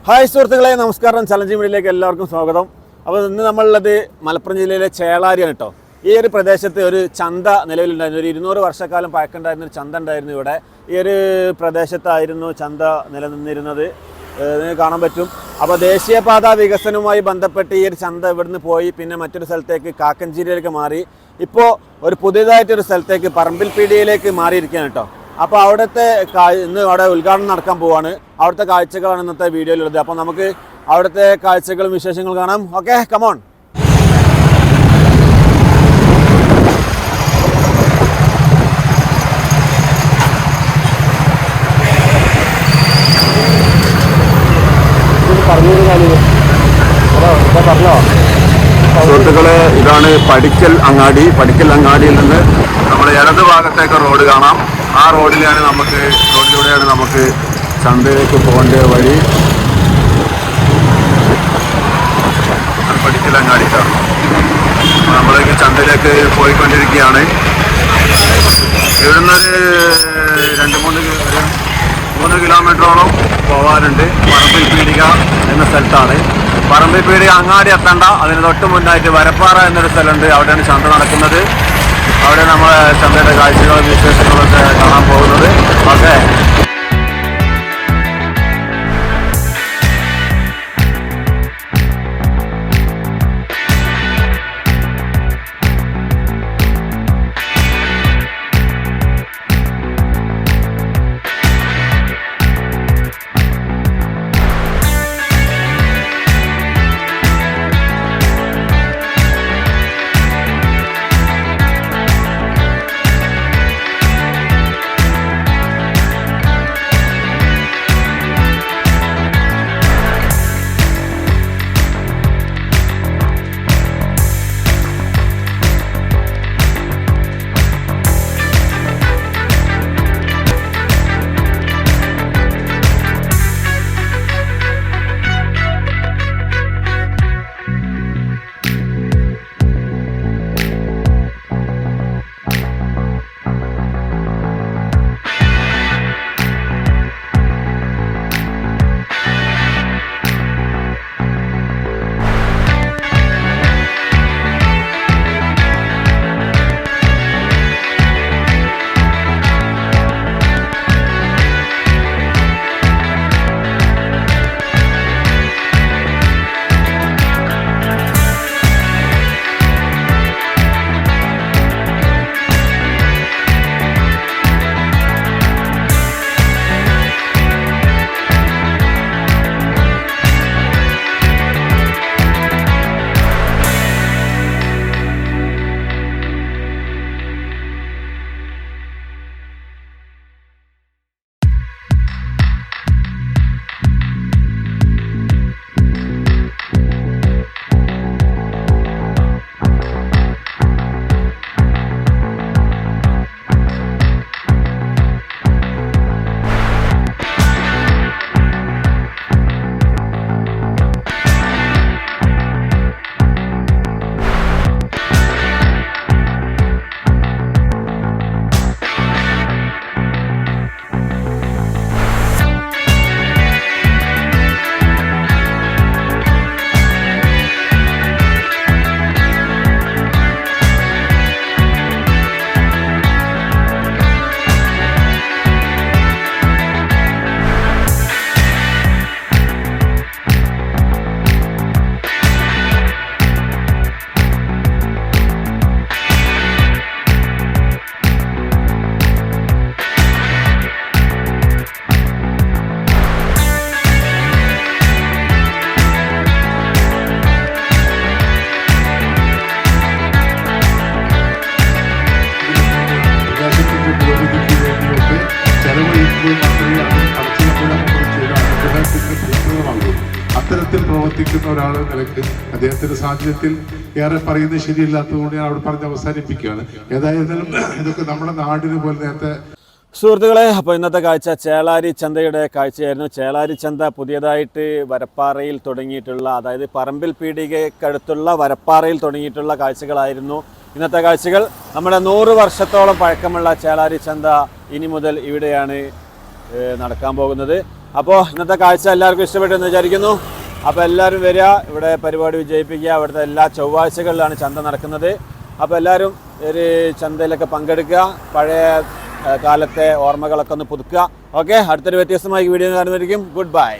Hi സുഹൃത്തുക്കളെ, നമസ്കാരം. Challenge മീഡിയയിലേക്ക് എല്ലാവർക്കും സ്വാഗതം. അപ്പോൾ ഇന്ന് നമ്മളുള്ളത് മലപ്പുറം ജില്ലയിലെ ചേളാരിയാണ് കേട്ടോ. ഈ ഒരു പ്രദേശത്ത് ഒരു ചന്ത നിലവിലുണ്ടായിരുന്നു. ഒരു 200 വർഷക്കാലം പഴക്കമുണ്ടായിരുന്ന ഒരു ചന്ത ഉണ്ടായിരുന്നു ഇവിടെ. ഈ ഒരു പ്രദേശത്തായിരുന്നു ചന്ത നിലനിന്നിരുന്നത്. ഇതിന് കാണാൻ പറ്റും. അപ്പോൾ ദേശീയപാത വികസനവുമായി ബന്ധപ്പെട്ട് ഈ ഒരു ചന്ത ഇവിടുന്ന് പോയി പിന്നെ മറ്റൊരു സ്ഥലത്തേക്ക് കാക്കഞ്ചേരിയിലേക്ക് മാറി. ഇപ്പോൾ ഒരു പുതിയതായിട്ടൊരു സ്ഥലത്തേക്ക് പറമ്പിൽ പീടികയിലേക്ക് മാറിയിരിക്കുകയാണ് കേട്ടോ. അപ്പോൾ അവിടുത്തെ ഇന്ന് അവിടെ ഉദ്ഘാടനം നടക്കാൻ പോവാണ്. അവിടുത്തെ കാഴ്ചകളാണ് ഇന്നത്തെ വീഡിയോയിലുള്ളത്. അപ്പോൾ നമുക്ക് അവിടുത്തെ കാഴ്ചകളും വിശേഷങ്ങളും കാണാം. Okay, come on. സുഹൃത്തുക്കളെ, ഇതാണ് പടിക്കൽ അങ്ങാടി. പടിക്കൽ അങ്ങാടിയിൽ നിന്ന് നമ്മുടെ ഇടത് ഭാഗത്തേക്ക് റോഡ് കാണാം. ആ റോഡിലൂടെയാണ് നമുക്ക് ചന്തയിലേക്ക് പോകേണ്ട വഴി. പടിക്കൽ അങ്ങാടിക്കാണ് നമ്മളേക്ക് ചന്തയിലേക്ക് പോയിക്കൊണ്ടിരിക്കുകയാണ്. ഇവിടുന്നൊരു 2-3 കിലോമീറ്ററോളം പോകാനുണ്ട്. പറമ്പിൽ പീടിക എന്ന സ്ഥലത്താണ്. പറമ്പിൽ പീടിക അങ്ങാടി എത്തണ്ട, അതിന് തൊട്ട് മുന്നായിട്ട് വരപ്പാറ എന്നൊരു സ്ഥലമുണ്ട്. അവിടെയാണ് ചന്ത നടക്കുന്നത്. അവിടെ നമ്മൾ ചന്തയുടെ കാഴ്ചകളും വിശേഷങ്ങളൊക്കെ കാണാൻ പോകുന്നത്. ഓക്കെ. അത്തരത്തിൽ പ്രവർത്തിക്കുന്ന ഒരാൾ നിലയ്ക്ക് അദ്ദേഹത്തിന്റെ സാഹചര്യത്തിൽ ഏറെ പറയുന്നത് ശരിയല്ലാത്തതുകൊണ്ട് ഞാൻ അവിടെ പറഞ്ഞ് അവസാനിപ്പിക്കുകയാണ്. ഏതായാലും ഇതൊക്കെ നമ്മുടെ നാടിന് പോലെ നേരത്തെ സുഹൃത്തുക്കളെ, അപ്പോൾ ഇന്നത്തെ കാഴ്ച ചേളാരി ചന്തയുടെ കാഴ്ചയായിരുന്നു. ചേളാരി ചന്ത പുതിയതായിട്ട് വരപ്പാറയിൽ തുടങ്ങിയിട്ടുള്ള, അതായത് പറമ്പിൽ പീടികയ്ക്കടുത്തുള്ള വരപ്പാറയിൽ തുടങ്ങിയിട്ടുള്ള കാഴ്ചകളായിരുന്നു ഇന്നത്തെ കാഴ്ചകൾ. നമ്മുടെ 100 വർഷത്തോളം പഴക്കമുള്ള ചേളാരി ചന്ത ഇനി മുതൽ ഇവിടെയാണ് നടക്കാൻ പോകുന്നത്. അപ്പോൾ ഇന്നത്തെ കാഴ്ച എല്ലാവർക്കും ഇഷ്ടപ്പെട്ടെന്ന് വിചാരിക്കുന്നു. അപ്പോൾ എല്ലാവരും വരിക, ഇവിടെ പരിപാടി വിജയിപ്പിക്കുക. ഇവിടുത്തെ എല്ലാ ചൊവ്വാഴ്ചകളിലാണ് ചന്ത നടക്കുന്നത്. അപ്പോൾ എല്ലാവരും ഒരു ചന്തയിലൊക്കെ പങ്കെടുക്കുക, പഴയ കാലത്തെ ഓർമ്മകളൊക്കെ ഒന്ന് പുതുക്കുക. ഓക്കെ, അടുത്തൊരു വ്യത്യസ്തമായ വീഡിയോ കാണുന്നതായിരിക്കും. Good bye.